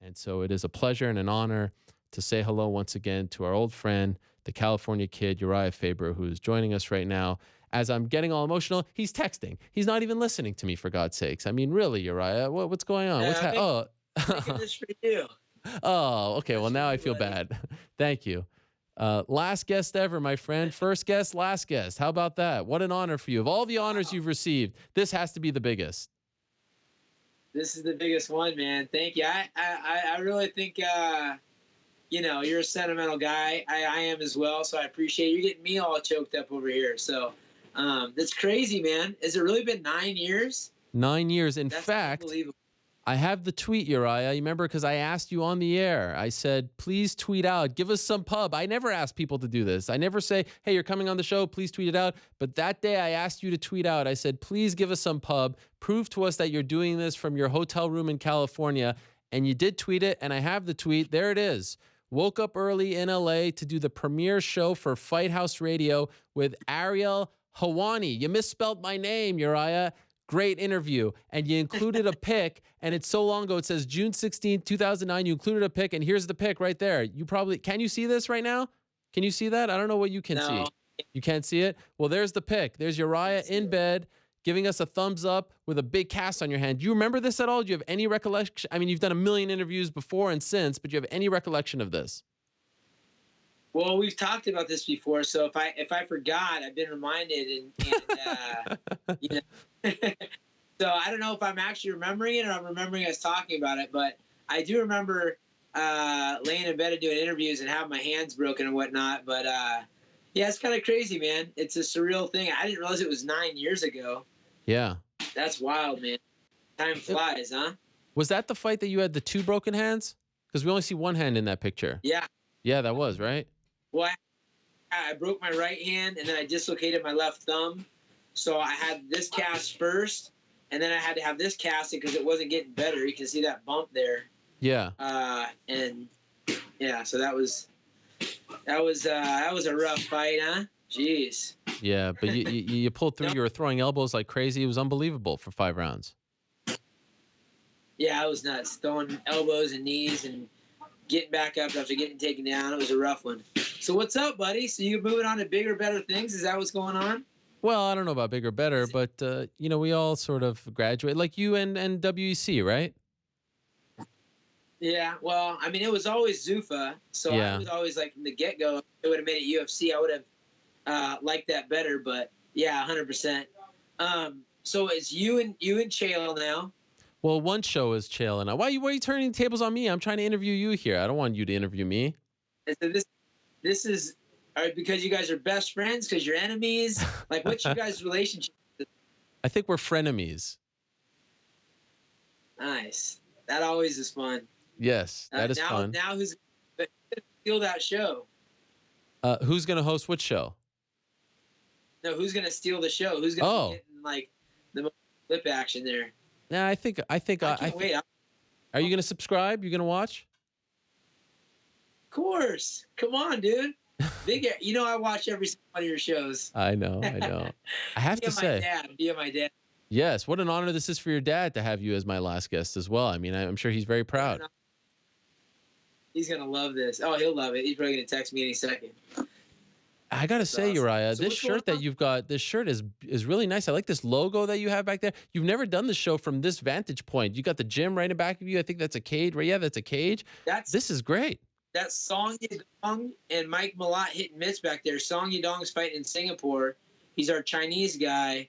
And so it is a pleasure and an honor to say hello once again to our old friend, the California kid, Urijah Faber, who is joining us right now. As I'm getting all emotional, he's texting. He's not even listening to me, for God's sakes. I mean, really, Urijah, what's going on? What's I'm making this for you. Oh, okay. That's Well, now for I you, feel buddy. bad. Thank you. Last guest ever, my friend. First guest, last guest. How about that? What an honor for you. Of all the honors you've received, this has to be the biggest. This is the biggest one, man. Thank you. I really think, you're a sentimental guy. I am as well, so I appreciate you getting me all choked up over here. So that's crazy, man. Has it really been 9 years? 9 years. In That's fact, unbelievable. I have the tweet, Urijah. You remember, because I asked you on the air. I said, please tweet out. Give us some pub. I never ask people to do this. I never say, hey, you're coming on the show. Please tweet it out. But that day I asked you to tweet out. I said, please give us some pub. Prove to us that you're doing this from your hotel room in California. And you did tweet it, and I have the tweet. There it is. Woke up early in LA to do the premiere show for Fight House Radio with Ariel Helwani. You misspelled my name, Urijah. Great interview. And you included a pic, and it's so long ago. It says June 16th, 2009. You included a pic, and here's the pic right there. You probably, can you see this right now? Can you see that? I don't know what you can see. You can't see it? Well, there's the pic. There's Urijah in bed giving us a thumbs up with a big cast on your hand. Do you remember this at all? Do you have any recollection? I mean, you've done a million interviews before and since, but do you have any recollection of this? Well, we've talked about this before, so if I forgot, I've been reminded, and so I don't know if I'm actually remembering it or I'm remembering us talking about it, but I do remember laying in bed and doing interviews and having my hands broken and whatnot. But yeah, it's kind of crazy, man. It's a surreal thing. I didn't realize it was 9 years ago. Yeah. That's wild, man. Time flies, huh? Was that the fight that you had the two broken hands? Because we only see one hand in that picture. Yeah. Yeah, that was, right? Well, I broke my right hand, and then I dislocated my left thumb. So I had this cast first, and then I had to have this casted because it wasn't getting better. You can see that bump there. Yeah. And yeah, so that was a rough fight, huh? Jeez. Yeah, but you pulled through. You were throwing elbows like crazy. It was unbelievable for 5 rounds. Yeah, I was nuts. Throwing elbows and knees and getting back up after getting taken down. It was a rough one. So what's up, buddy? So you moving on to bigger, better things? Is that what's going on? Well, I don't know about bigger, better, but we all sort of graduate, like you and WEC, right? Yeah. Well, I mean, it was always Zuffa, so Yeah. I was always like from the get go. It would have made it UFC. I would have liked that better, but yeah, 100%. So it's you and Chael now. Well, one show is Chael and I. Why are you turning the tables on me? I'm trying to interview you here. I don't want you to interview me. And so this is because you guys are best friends, because you're enemies. Like, what's your guys' relationship? I think we're frenemies. Nice. That always is fun. Yes, that is fun. Now who's going to steal that show? Who's going to host which show? No, who's going to steal the show? Who's going to get in, like, the most flip action there? Yeah, I think. I can't wait. Are you going to subscribe? You going to watch? Of course. Come on, dude. I watch every single one of your shows. I know. I have to say. My dad. Yes, what an honor this is for your dad to have you as my last guest as well. I mean, I'm sure he's very proud. He's going to love this. Oh, he'll love it. He's probably going to text me any second. I got to say, awesome. Urijah, this shirt that you've got, this shirt is really nice. I like this logo that you have back there. You've never done the show from this vantage point. You got the gym right in back of you. I think that's a cage, right? Yeah, that's a cage. This is great. That's Song Yadong and Mike Malott hitting mitts back there. Song Yadong's fighting in Singapore. He's our Chinese guy.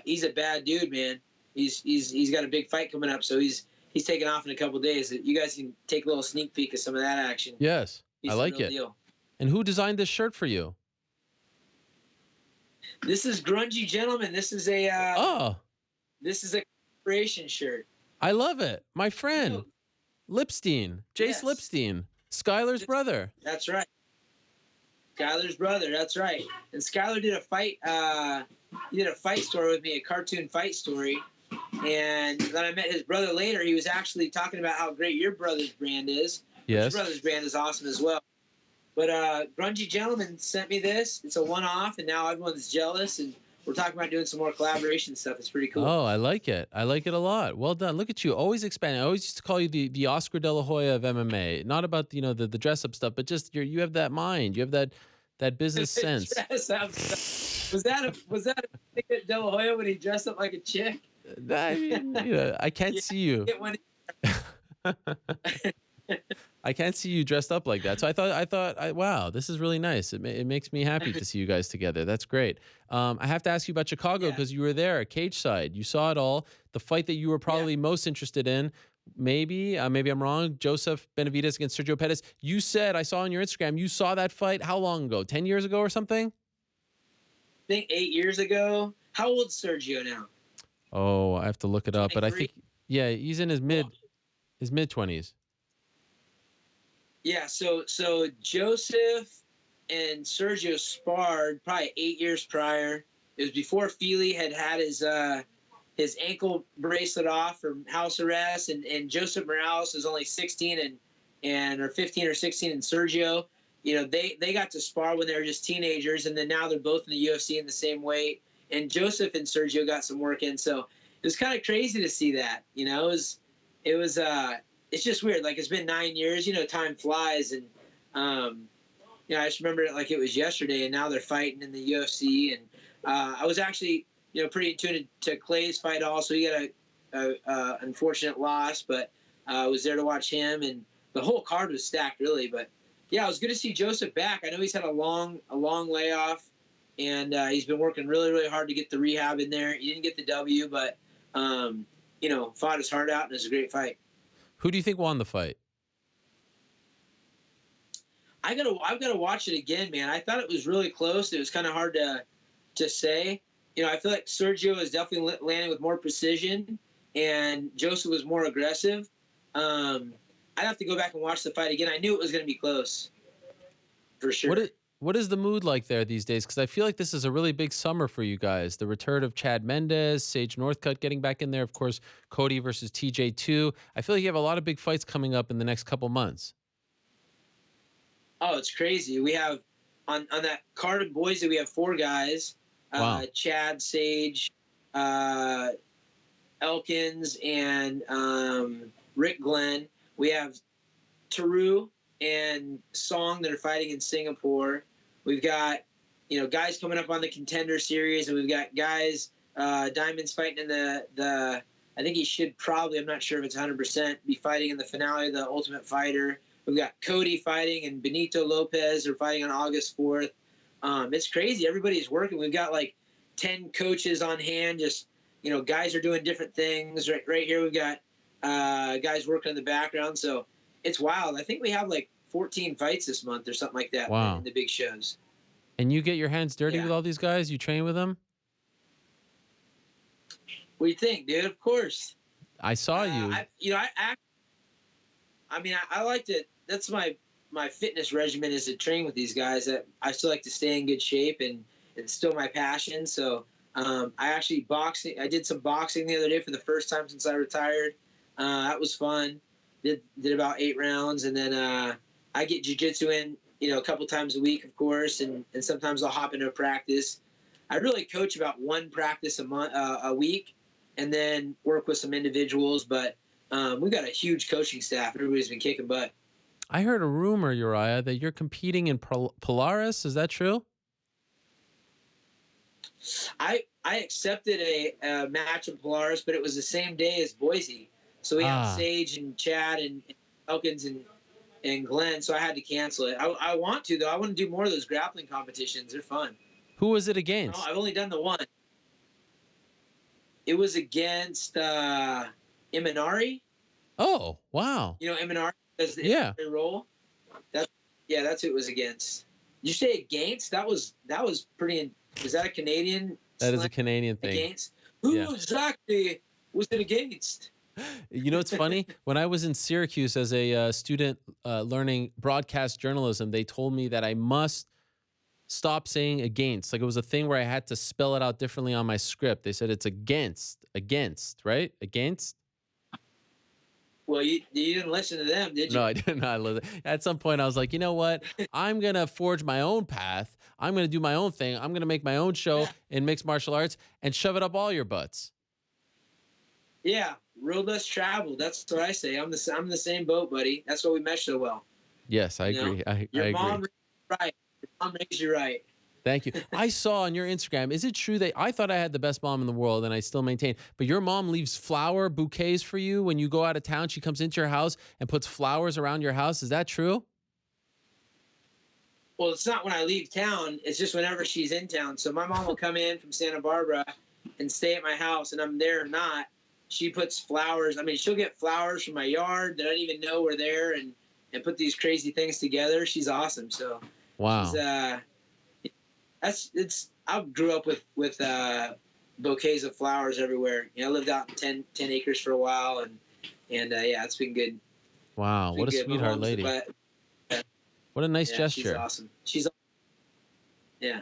He's a bad dude, man. He's got a big fight coming up, so he's taking off in a couple days. You guys can take a little sneak peek of some of that action. Yes, I like it. Deal. And who designed this shirt for you? This is Grungy Gentleman. This is a creation shirt. I love it. My friend, Lipstein, Jace Lipstein, Skylar's brother. That's right. Skylar's brother. That's right. And Skylar did a fight. He did a fight story with me, a cartoon fight story. And then I met his brother later. He was actually talking about how great your brother's brand is. Yes. Your brother's brand is awesome as well. But Grungy Gentleman sent me this. It's a one-off, and now everyone's jealous. And we're talking about doing some more collaboration stuff. It's pretty cool. Oh, I like it. I like it a lot. Well done. Look at you, always expanding. I always used to call you the Oscar De La Hoya of MMA. Not about the dress up stuff, but just you have that mind. You have that business sense. Dress up stuff. Was that a thing at De La Hoya when he dressed up like a chick? I mean, I can't see you. I can't see you dressed up like that. So I thought, wow, this is really nice. It makes me happy to see you guys together. That's great. I have to ask you about Chicago because you were there, cage side. You saw it all. The fight that you were probably most interested in, maybe I'm wrong, Joseph Benavidez against Sergio Pettis. You said, I saw on your Instagram, you saw that fight how long ago? 10 years ago or something? I think 8 years ago. How old's Sergio now? Oh, I have to look it up. 23? But I think, he's in his mid-20s. Yeah, so Joseph and Sergio sparred probably 8 years prior. It was before Feely had his ankle bracelet off from house arrest, and Joseph Morales was only 16 or 15 or 16, and Sergio, they got to spar when they were just teenagers, and then now they're both in the UFC in the same weight. And Joseph and Sergio got some work in, so it was kind of crazy to see that. It was it's just weird. Like, it's been 9 years. Time flies, and I just remember it like it was yesterday. And now they're fighting in the UFC. And I was actually pretty attuned to Clay's fight. Also, he got a unfortunate loss, but I was there to watch him, and the whole card was stacked, really. But yeah, it was good to see Joseph back. I know he's had a long layoff, and he's been working really, really hard to get the rehab in there. He didn't get the W, but fought his heart out, and it was a great fight. Who do you think won the fight? I've got to watch it again, man. I thought it was really close. It was kind of hard to say. I feel like Sergio is definitely landing with more precision, and Joseph was more aggressive. I'd have to go back and watch the fight again. I knew it was going to be close, for sure. What is the mood like there these days? Because I feel like this is a really big summer for you guys. The return of Chad Mendes, Sage Northcutt getting back in there. Of course, Cody versus TJ2. I feel like you have a lot of big fights coming up in the next couple months. Oh, it's crazy. We have, on that card of Boise, we have 4 guys. Wow. Chad, Sage, Elkins, and Rick Glenn. We have Taru and Song that are fighting in Singapore. We've got, guys coming up on the Contender Series, and we've got guys, Diamond's fighting in the I think he should probably, I'm not sure if it's 100%, be fighting in the finale of the Ultimate Fighter. We've got Cody fighting, and Benito Lopez are fighting on August 4th. It's crazy. Everybody's working. We've got like 10 coaches on hand. Just, guys are doing different things. Right here, we've got guys working in the background. So it's wild. I think we have like 14 fights this month or something like that. Wow. In the big shows. And you get your hands dirty with all these guys? You train with them? What do you think, dude? Of course. I saw you. I like to. That's my fitness regimen is to train with these guys. I still like to stay in good shape, and it's still my passion. So I actually I did some boxing the other day for the first time since I retired. That was fun. Did about 8 rounds, and then I get jiu-jitsu in, a couple times a week, of course, and sometimes I'll hop into a practice. I really coach about 1 practice a week, and then work with some individuals. But we've got a huge coaching staff. Everybody's been kicking butt. I heard a rumor, Urijah, that you're competing in Polaris. Is that true? I accepted a match in Polaris, but it was the same day as Boise. So we have Sage and Chad and Elkins and Glenn, so I had to cancel it. I want to, though. I want to do more of those grappling competitions. They're fun. Who was it against? I've only done the one. It was against Imanari. Oh, wow. Imanari does the role. That's who it was against. Did you say against? That was pretty. Is that a Canadian? That is a Canadian thing. Against? Who exactly was it against? It's funny? When I was in Syracuse as a student learning broadcast journalism, they told me that I must stop saying against. Like, it was a thing where I had to spell it out differently on my script. They said it's against, right? Against? Well, you didn't listen to them, did you? No, I did not listen. At some point, I was like, you know what? I'm going to forge my own path. I'm going to do my own thing. I'm going to make my own show Yeah. in mixed martial arts and shove it up all your butts. Yeah, road less traveled. That's what I say. I'm in the same boat, buddy. That's why we mesh so well. Yes, I You know? agree. I Your agree. mom raised you right. Your mom raised you right. Thank you. I saw on your Instagram, is it true that I thought I had the best mom in the world and I still maintain, but your mom leaves flower bouquets for you when you go out of town? She comes into your house and puts flowers around your house. Is that true? Well, it's not when I leave town. It's just whenever she's in town. So my mom will come in from Santa Barbara and stay at my house, and I'm there or not. She puts flowers. I mean, she'll get flowers from my yard that I don't even know were there, and put these crazy things together. She's awesome. So Wow. I grew up with bouquets of flowers everywhere. You know, I lived out in 10 acres for a while, and yeah, it's been good. Wow. What a good. sweetheart lady. What a nice gesture. She's awesome. Yeah.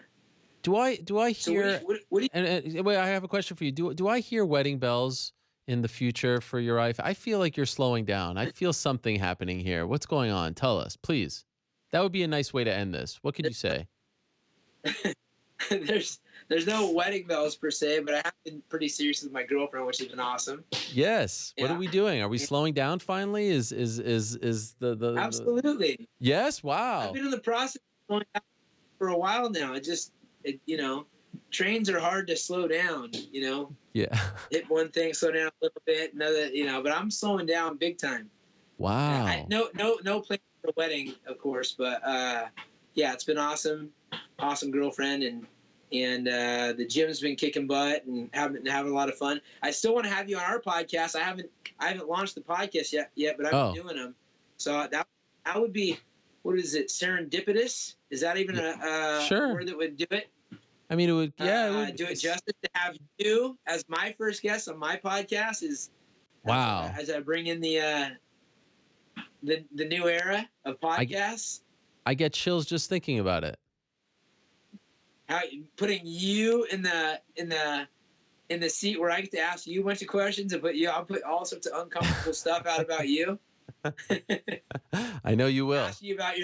Do I So hear? what do you And wait, I have a question for you. Do I hear wedding bells in the future for your wife? I feel like you're slowing down. I feel something happening here. What's going on? Tell us, please. That would be a nice way to end this. What could you say? There's no wedding bells per se, but I have been pretty serious with my girlfriend, which has been awesome. Yes. What Yeah. are we doing? Are we slowing down finally? Is the Absolutely. Yes. Wow. I've been in the process of slowing down for a while now. You know, trains are hard to slow down. You know, Yeah. hit one thing, slow down a little bit, another. You know, but I'm slowing down big time. Wow. No plan for a wedding, of course, but yeah, it's been awesome. Awesome girlfriend, and the gym's been kicking butt and having a lot of fun. I still want to have you on our podcast. I haven't launched the podcast yet, but I've been doing them. So that would be, what is it? Serendipitous? Is that even a Sure. word that would do it? I mean, it would. Yeah. It would do it justice to have you as my first guest on my podcast. Is Wow. As I bring in the new era of podcasts. I get chills just thinking about it. How putting you in the seat where I get to ask you a bunch of questions, and I'll put all sorts of uncomfortable stuff out about you. I know you will. Ask you about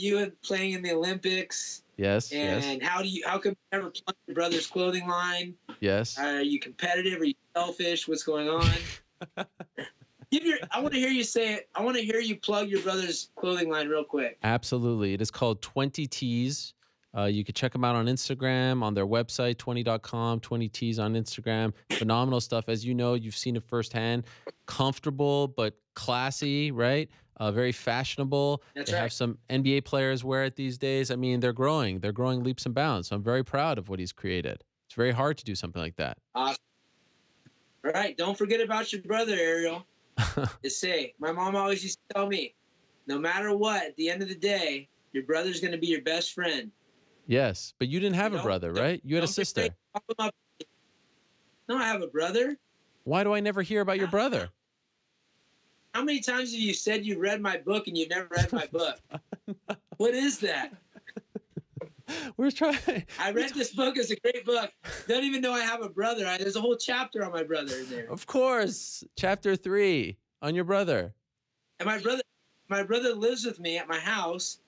you playing in the Olympics. Yes. And yes. how come you never plug your brother's clothing line? Yes. Are you competitive? Are you selfish? What's going on? I want to hear you say it. I want to hear you plug your brother's clothing line real quick. Absolutely. It is called 20 Tees. You can check them out on Instagram, on their website, 20.com, 20 Tees on Instagram. Phenomenal stuff. As you know, you've seen it firsthand. Comfortable, but classy, right? Very fashionable. That's they right. have some NBA players wear it these days. I mean, they're growing. They're growing leaps and bounds. So I'm very proud of what he's created. It's very hard to do something like that. Awesome. All right. Don't forget about your brother, Ariel. My mom always used to tell me, no matter what, at the end of the day, your brother's going to be your best friend. Yes, but you didn't have a brother, right? You had a sister. No, I have a brother. Why do I never hear about your brother? How many times have you said you read my book and you never read my book? What is that? We're trying. I read this book. It's a great book. Don't even know I have a brother. There's a whole chapter on my brother in there. Of course. Chapter 3 on your brother. And my brother lives with me at my house.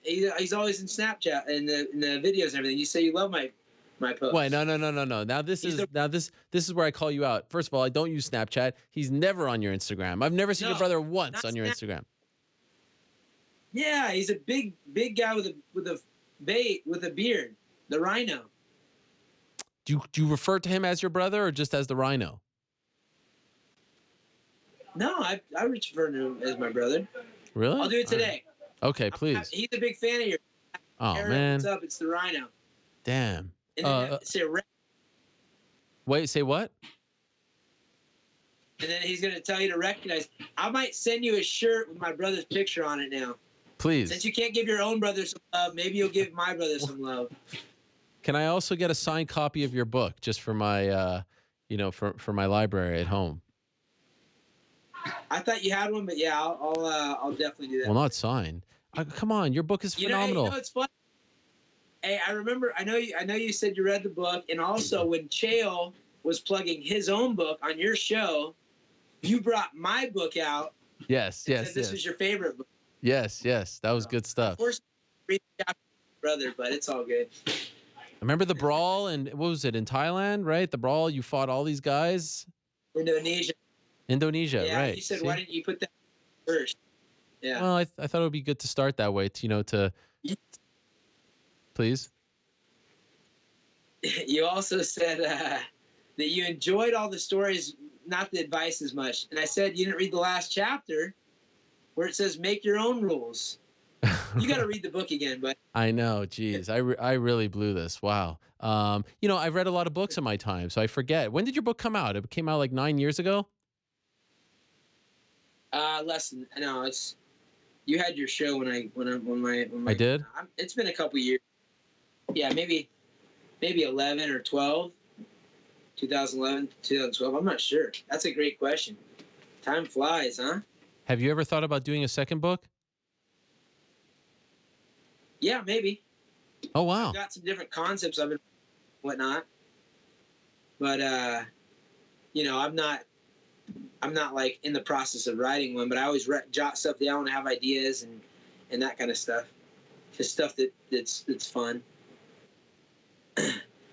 He's always in Snapchat and the videos and everything. You say you love my posts. Wait, no. Now this is where I call you out. First of all, I don't use Snapchat. He's never on your Instagram. I've never seen your brother once on your Instagram. Yeah, he's a big guy with a beard, the Rhino. Do you refer to him as your brother or just as the Rhino? No, I refer to him as my brother. Really? I'll do it today. Okay, please. He's a big fan of yours. Oh, Aaron, man. what's up? It's the Rhino. Damn. And then Wait, say what? And then he's going to tell you to recognize. I might send you a shirt with my brother's picture on it now. Please. Since you can't give your own brother some love, maybe you'll give my brother some love. Can I also get a signed copy of your book just for my, for my library at home? I thought you had one, but yeah, I'll definitely do that. Well, not signed. Come on, your book is phenomenal. You know, it's fun. Hey, I remember. I know you said you read the book, and also when Chael was plugging his own book on your show, you brought my book out. Yes. Said this was your favorite book. Yes. That was good stuff. Of course, read the chapter, brother, but it's all good. I remember the brawl, and what was it, in Thailand, right? The brawl, you fought all these guys. Indonesia, yeah, right. You said, why didn't you put that first? Yeah. Well, I thought it would be good to start that way, to please. You also said that you enjoyed all the stories, not the advice as much. And I said you didn't read the last chapter where it says make your own rules. You got to read the book again, but I know, geez, I really blew this. Wow. I've read a lot of books in my time, so I forget. When did your book come out? It came out like 9 years ago. Less than it's. You had your show when I did. It's been a couple years. Yeah, maybe 11 or 12. 2011, 2012. I'm not sure. That's a great question. Time flies, huh? Have you ever thought about doing a second book? Yeah, maybe. Oh, wow. I've got some different concepts of it, whatnot. But I'm not like in the process of writing one, but I always jot stuff down when I have ideas and that kind of stuff. Just stuff that's fun.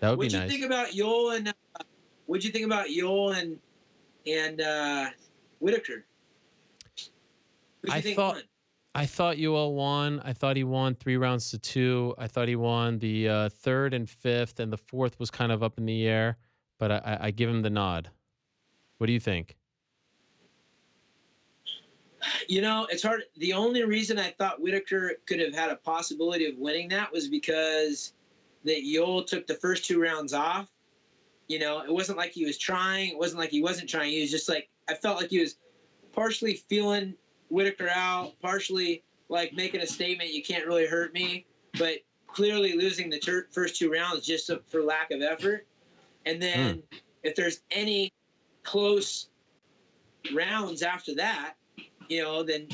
That would be nice. What'd you think about Yoel and Whitaker? I thought Yoel won. I thought he won 3 rounds to 2. I thought he won the third and fifth, and the fourth was kind of up in the air. But I give him the nod. What do you think? It's hard. The only reason I thought Whitaker could have had a possibility of winning that was because that Yoel took the first 2 rounds off. It wasn't like he was trying. It wasn't like he wasn't trying. He was just like, I felt like he was partially feeling Whitaker out, partially like making a statement, you can't really hurt me, but clearly losing the first 2 rounds just for lack of effort. And then if there's any close rounds after that, then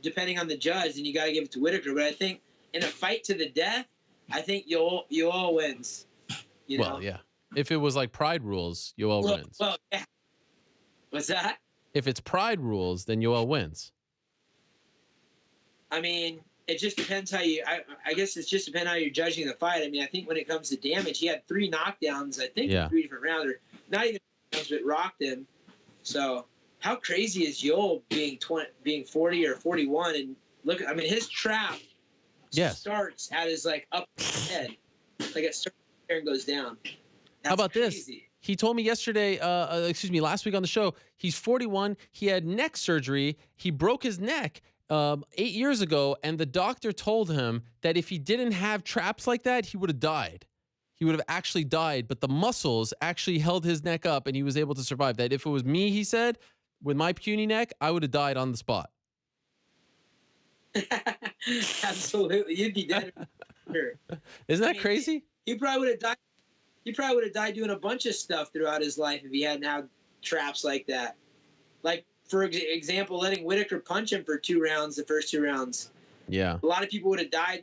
depending on the judge, then you got to give it to Whitaker. But I think in a fight to the death, I think Yoel wins. Well, yeah. If it was like Pride rules, Yoel wins. Well, yeah. What's that? If it's Pride rules, then Yoel wins. I mean, it just depends how you. I guess it's just depends how you're judging the fight. I mean, I think when it comes to damage, he had 3 knockdowns. I think in 3 different rounds, or not even knockdowns, but rocked him. So how crazy is Yoel being 40 or 41? And look, I mean, his trap starts at his like up head, like it starts there and goes down. That's how about crazy. This? He told me yesterday, last week on the show, he's 41. He had neck surgery. He broke his neck 8 years ago, and the doctor told him that if he didn't have traps like that, he would have died. He would have actually died, but the muscles actually held his neck up, and he was able to survive that. If it was me, he said, with my puny neck, I would have died on the spot. Absolutely. You'd be dead. Sure. Isn't that crazy? He probably would have died. He probably would have died doing a bunch of stuff throughout his life if he hadn't had traps like that. Like, for example, letting Whitaker punch him for 2 rounds, the first 2 rounds. Yeah. A lot of people would have died,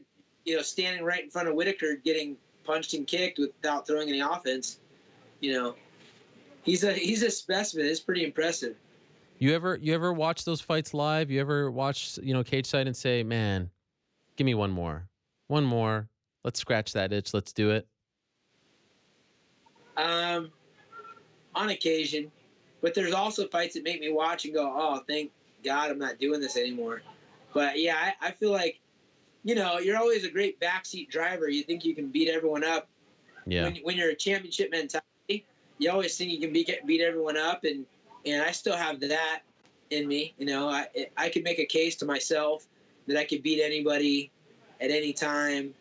standing right in front of Whitaker getting punched and kicked without throwing any offense. He's a specimen. It's pretty impressive. You ever watch those fights live? You ever watch, cage side and say, man, give me one more. Let's scratch that itch. Let's do it. On occasion, but there's also fights that make me watch and go, oh, thank God I'm not doing this anymore. But yeah, I feel like, you're always a great backseat driver. You think you can beat everyone up. Yeah. When you're a championship mentality, you always think you can beat everyone up, and I still have that in me. I could make a case to myself that I could beat anybody at any time.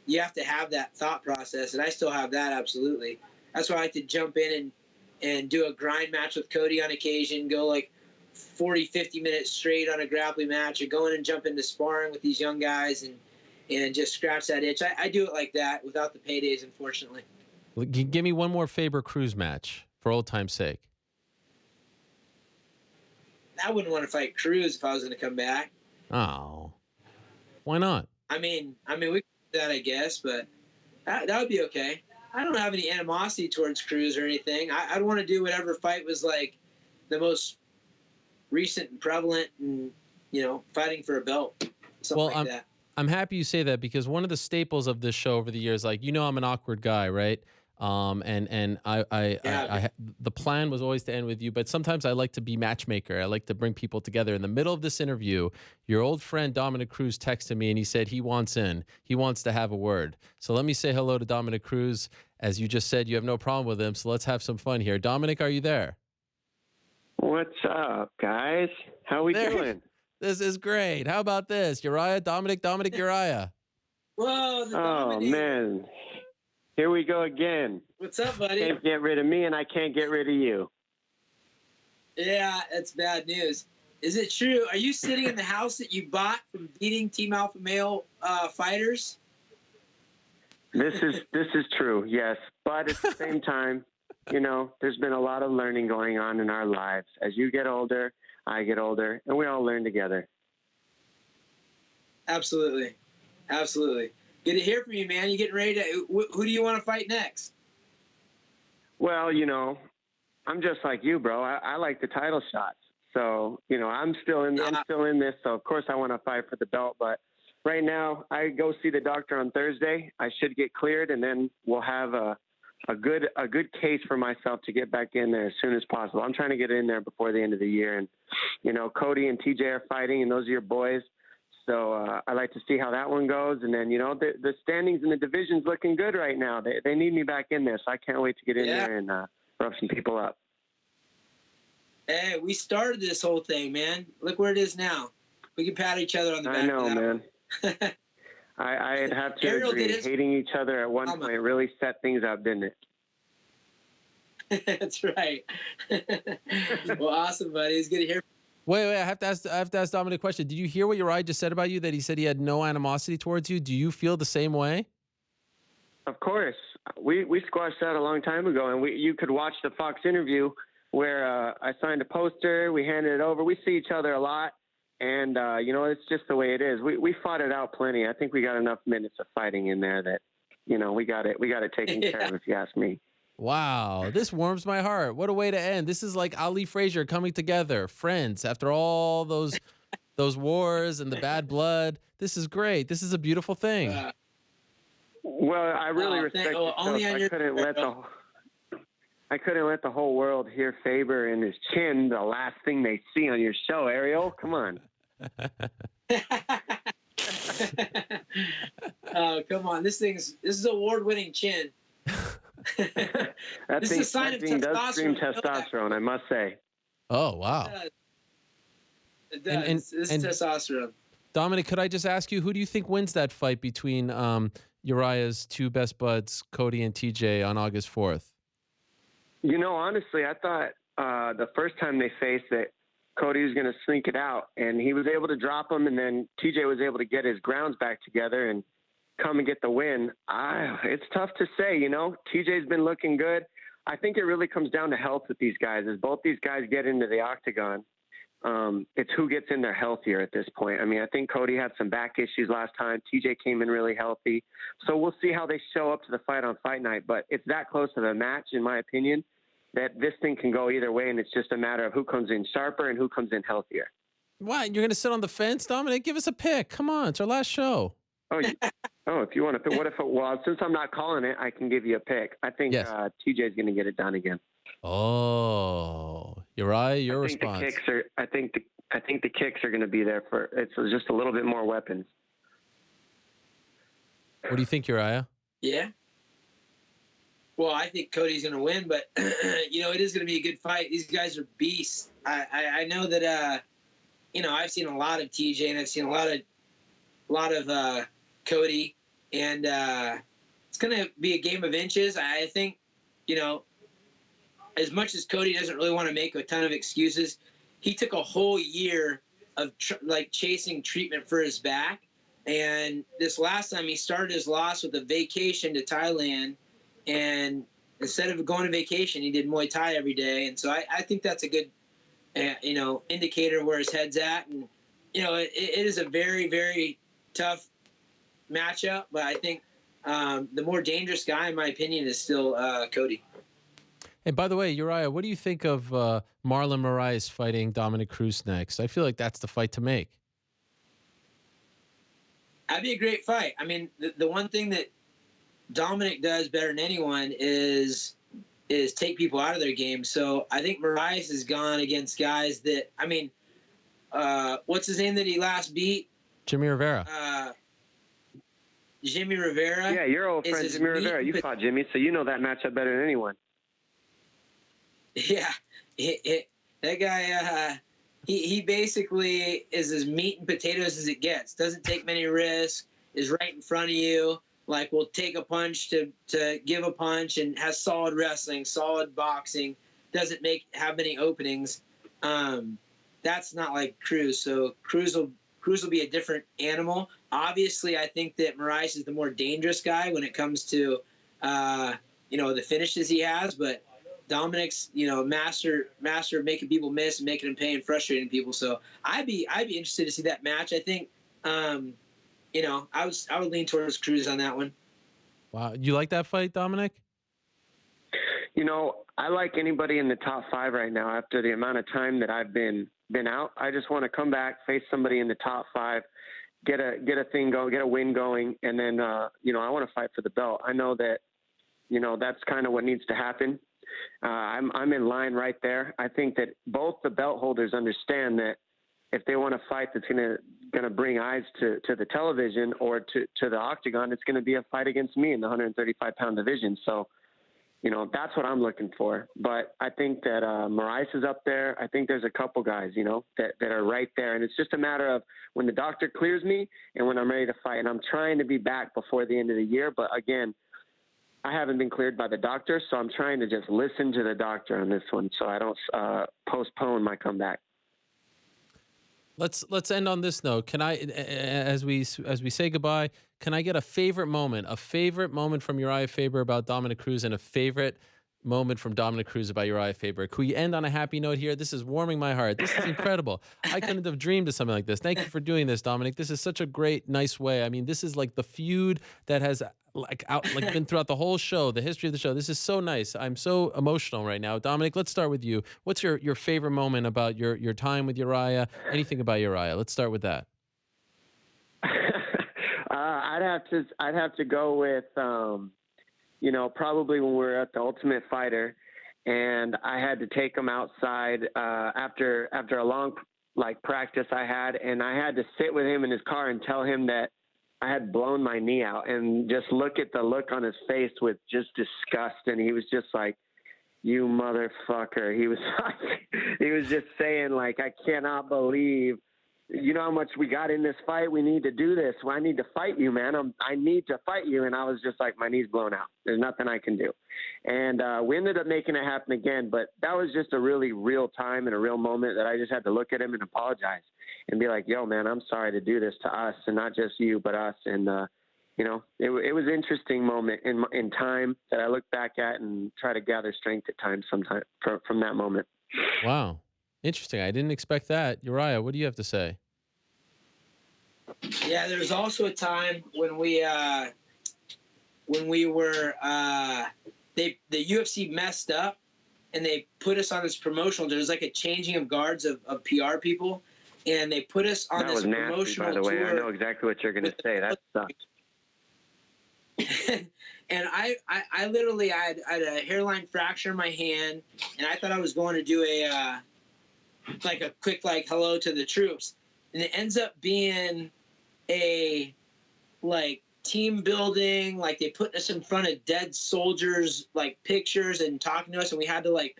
You have to have that thought process, and I still have that, absolutely. That's why I like to jump in and do a grind match with Cody on occasion, go like 40, 50 minutes straight on a grappling match, or go in and jump into sparring with these young guys and just scratch that itch. I do it like that without the paydays, unfortunately. Give me one more Faber Cruz match for old time's sake. I wouldn't want to fight Cruz if I was going to come back. Oh, why not? I mean, we could do that, I guess, but that would be okay. I don't have any animosity towards Cruz or anything. I'd want to do whatever fight was like, the most recent and prevalent, and fighting for a belt, something like that. I'm happy you say that, because one of the staples of this show over the years, like, I'm an awkward guy, right? And the plan was always to end with you, but sometimes I like to be matchmaker. I like to bring people together. In the middle of this interview, your old friend Dominick Cruz texted me and he said he wants in. He wants to have a word. So let me say hello to Dominick Cruz. As you just said, you have no problem with him, so let's have some fun here. Dominick, are you there? What's up, guys? How we doing? This is great. How about this? Urijah, Dominick, Urijah. Whoa, the Oh, Dominator. man. Here we go again. What's up, buddy? Can't get rid of me, and I can't get rid of you. Yeah, that's bad news. Is it true? Are you sitting in the house that you bought from beating Team Alpha Male fighters? This is true, yes. But at the same time, there's been a lot of learning going on in our lives. As you get older, I get older, and we all learn together. Absolutely. Absolutely. Good to hear from you, man. You getting ready to... Who do you want to fight next? Well, I'm just like you, bro. I like the title shots. So, I'm still in this. So, of course, I want to fight for the belt. But right now, I go see the doctor on Thursday. I should get cleared, and then we'll have a good case for myself to get back in there as soon as possible. I'm trying to get in there before the end of the year. And, Cody and TJ are fighting, and those are your boys. So I like to see how that one goes. And then, the standings in the division's looking good right now. They need me back in there, so I can't wait to get in there and rub some people up. Hey, we started this whole thing, man. Look where it is now. We can pat each other on the back. I know, man. One. I'd have to Ariel agree. did his... Hating each other at one point really set things up, didn't it? That's right. Well, awesome, buddy. It's good to hear. Wait. I have to ask Dominick a question. Did you hear what Urijah just said about you? That he said he had no animosity towards you. Do you feel the same way? Of course. We squashed that a long time ago, and you could watch the Fox interview where I signed a poster. We handed it over. We see each other a lot, and it's just the way it is. We fought it out plenty. I think we got enough minutes of fighting in there that we got it taken care of, if you ask me. Wow, this warms my heart. What a way to end. This is like Ali Frazier coming together, friends, after all those wars and the bad blood. This is great. This is a beautiful thing. Well, I really respect you. I couldn't let the whole world hear Faber and his chin, the last thing they see on your show, Ariel. Come on. Oh, come on. This is award-winning chin. That this thing, is a sign of testosterone. Does scream testosterone, I must say. Oh, wow. It does. This is testosterone. Dominick, could I just ask you, who do you think wins that fight between Urijah's two best buds, Cody and TJ, on August 4th? Honestly, I thought the first time they faced that Cody was going to sneak it out, and he was able to drop him, and then TJ was able to get his grounds back together and come and get the win. It's tough to say, TJ's been looking good. I think it really comes down to health with these guys. As both these guys get into the octagon, it's who gets in there healthier at this point. I mean, I think Cody had some back issues last time. TJ came in really healthy. So we'll see how they show up to the fight on fight night. But it's that close of a match, in my opinion, that this thing can go either way, and it's just a matter of who comes in sharper and who comes in healthier. What? You're going to sit on the fence, Dominick? Give us a pick. Come on. It's our last show. If you want to pick, since I'm not calling it, I can give you a pick. I think TJ's going to get it done again. Oh, Urijah, your response. I think the kicks are going to be there it's just a little bit more weapons. What do you think, Urijah? Yeah. Well, I think Cody's going to win, but it is going to be a good fight. These guys are beasts. I know that I've seen a lot of TJ and I've seen a lot of Cody, and it's going to be a game of inches. I think, as much as Cody doesn't really want to make a ton of excuses, he took a whole year of chasing treatment for his back, and this last time he started his loss with a vacation to Thailand, and instead of going to vacation, he did Muay Thai every day, and so I think that's a good indicator where his head's at, and it is a very, very tough matchup, but I think the more dangerous guy, in my opinion, is still Cody. And by the way, Uriah, what do you think of Marlon Moraes fighting Dominick Cruz next? I feel like that's the fight to make. That'd be a great fight. I mean, the one thing that Dominick does better than anyone is take people out of their game. So I think Moraes has gone against guys that, I mean, what's his name that he last beat? Jimmy Rivera. Jimmy Rivera. Yeah, your old friend Jimmy Rivera. You fought Jimmy, so you know that matchup better than anyone. Yeah, that guy. He basically is as meat and potatoes as it gets. Doesn't take many risks. Is right in front of you. Like, will take a punch to give a punch, and has solid wrestling, solid boxing. Doesn't have many openings. That's not like Cruz. So Cruz will be a different animal. Obviously, I think that Moraes is the more dangerous guy when it comes to the finishes he has. But Dominick's master of making people miss and making them pay and frustrating people. So I'd be interested to see that match. I think. I would lean towards Cruz on that one. Wow. You like that fight, Dominick? I like anybody in the top 5 right now after the amount of time that I've been out. I just want to come back, face somebody in the top 5, get a thing going, get a win going, and then I want to fight for the belt. I know that that's kind of what needs to happen. I'm in line right there. I think that both the belt holders understand that if they want to fight that's gonna bring eyes to the television or to the octagon, it's gonna be a fight against me in the 135-pound division. So, that's what I'm looking for. But I think that Moraes is up there. I think there's a couple guys, that are right there. And it's just a matter of when the doctor clears me and when I'm ready to fight. And I'm trying to be back before the end of the year. But again, I haven't been cleared by the doctor, so I'm trying to just listen to the doctor on this one so I don't postpone my comeback. Let's end on this note. Can I, as we say goodbye, can I get a favorite moment from Urijah Faber about Dominick Cruz and a favorite moment from Dominick Cruz about Urijah Faber? Could we end on a happy note here? This is warming my heart. This is incredible. I couldn't have dreamed of something like this. Thank you for doing this, Dominick. This is such a great, nice way. I mean, this is like the feud that has been throughout the whole show, the history of the show. This is so nice. I'm so emotional right now. Dominick, let's start with you. What's your favorite moment about your time with Urijah? Anything about Urijah? Let's start with that. I'd have to go with probably when we were at the Ultimate Fighter, and I had to take him outside after a long practice I had, and I had to sit with him in his car and tell him that I had blown my knee out, and just look at the look on his face with just disgust, and he was just like, "You motherfucker." He was just saying I cannot believe. You know how much we got in this fight? We need to do this. Well, I need to fight you, man. I need to fight you. And I was just like, my knee's blown out. There's nothing I can do. And we ended up making it happen again. But that was just a really real time and a real moment that I just had to look at him and apologize and be like, yo, man, I'm sorry to do this to us, and not just you, but us. And, it was an interesting moment in time that I look back at and try to gather strength at times sometime from that moment. Wow. Interesting. I didn't expect that. Urijah, what do you have to say? Yeah, there was also a time when we were the UFC messed up and they put us on this promotional. There was like a changing of guards of PR people, and they put us on this promotional tour. By the way, I know exactly what you're going to say. That sucks. And I literally I had a hairline fracture in my hand, and I thought I was going to do a quick hello to the troops, and it ends up being a team building. They put us in front of dead soldiers pictures and talking to us, and we had to it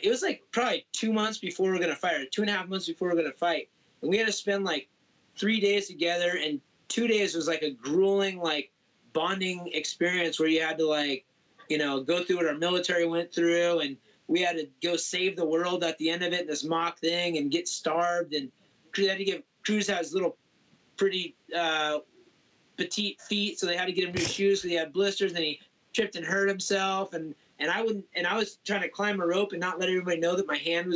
was probably 2 months before we were gonna fight, or 2.5 months before we were gonna fight, and we had to spend 3 days together, and 2 days was a grueling bonding experience where you had to go through what our military went through, and we had to go save the world at the end of it in this mock thing and get starved. And Cruz has little pretty petite feet, so they had to get him new shoes because he had blisters, and he tripped and hurt himself. And I was trying to climb a rope and not let everybody know that my hand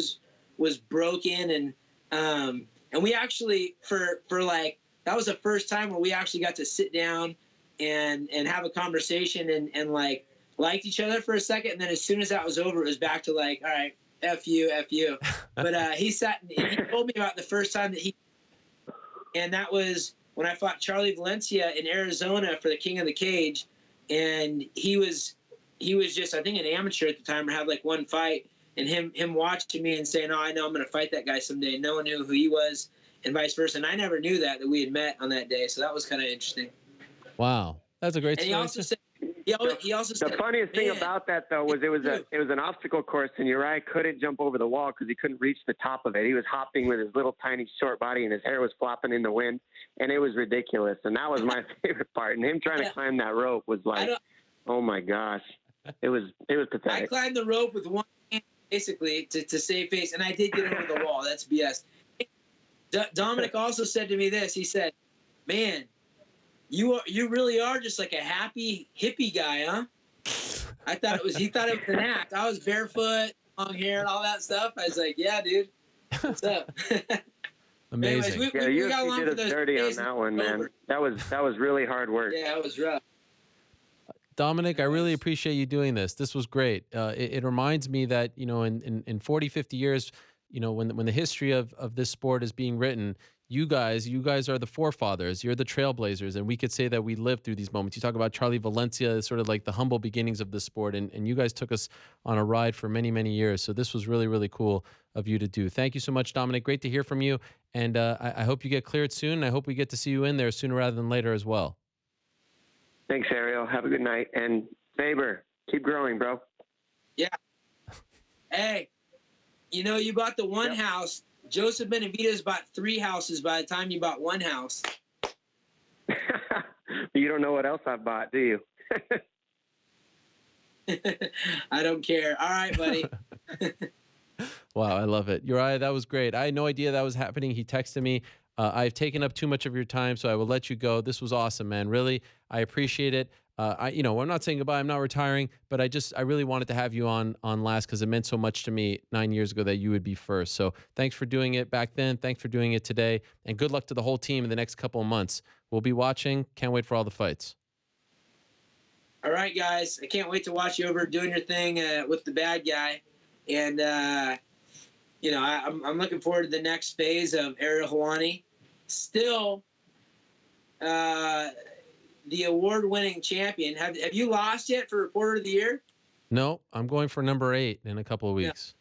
was broken. And we actually that was the first time where we actually got to sit down and have a conversation and liked each other for a second, and then as soon as that was over, it was back to like, all right, F you, F you. But he sat and he told me about the first time that and that was when I fought Charlie Valencia in Arizona for the King of the Cage, and he was just, I think, an amateur at the time, or had like one fight, and him watching me and saying, oh, I know I'm going to fight that guy someday. No one knew who he was, and vice versa. And I never knew that we had met on that day, so that was kind of interesting. Wow, that's a great story. And he also said, the funniest thing about that, though, was it was an obstacle course, and Uriah couldn't jump over the wall because he couldn't reach the top of it. He was hopping with his little tiny short body, and his hair was flopping in the wind, and it was ridiculous. And that was my favorite part. And him trying to climb that rope was like, oh my gosh, it was pathetic. I climbed the rope with one hand, basically, to save face, and I did get over the wall. That's BS. Dominick also said to me this. He said, man, you really are just like a happy hippie guy, huh? He thought it was an act. I was barefoot, long hair, and all that stuff. I was like, yeah, dude, what's up? Amazing. Anyways, we got along did for us those dirty on days. that one, man. That was really hard work. Yeah, it was rough. Dominick, I really appreciate you doing this. This was great. It reminds me that, in 40, 50 years, when the history of this sport is being written, you guys are the forefathers. You're the trailblazers, and we could say that we lived through these moments. You talk about Charlie Valencia, sort of like the humble beginnings of the sport, and you guys took us on a ride for many, many years. So this was really, really cool of you to do. Thank you so much, Dominick. Great to hear from you, and I hope you get cleared soon. I hope we get to see you in there sooner rather than later as well. Thanks, Ariel. Have a good night. And Faber, keep growing, bro. Yeah. Hey, you bought the one house. Joseph Benavidez bought 3 houses by the time you bought one house. You don't know what else I bought, do you? I don't care. All right, buddy. Wow, I love it. Uriah, that was great. I had no idea that was happening. He texted me. I've taken up too much of your time, so I will let you go. This was awesome, man. Really, I appreciate it. I'm not saying goodbye. I'm not retiring, but I really wanted to have you on last because it meant so much to me 9 years ago that you would be first. So thanks for doing it back then. Thanks for doing it today, and good luck to the whole team in the next couple of months. We'll be watching. Can't wait for all the fights. All right, guys. I can't wait to watch you over doing your thing with the bad guy, and I'm looking forward to the next phase of Ariel Helwani. Still, the award-winning champion. Have you lost yet for Reporter of the Year? No, I'm going for number 8 in a couple of weeks. Yeah.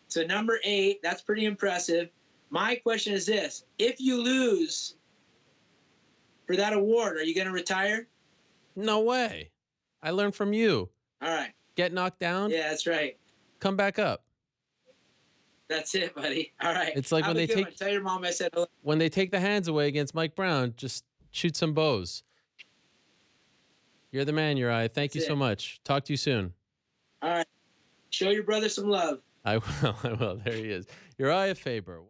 So number 8, that's pretty impressive. My question is this: if you lose for that award, are you going to retire? No way. I learned from you. All right. Get knocked down. Yeah, that's right. Come back up. That's it, buddy. All right. It's like when they tell your mom I said hello. When they take the hands away against Mike Brown, just shoot some bows. You're the man, Uriah. Thank you so much. Talk to you soon. All right. Show your brother some love. I will. There he is. Uriah Faber.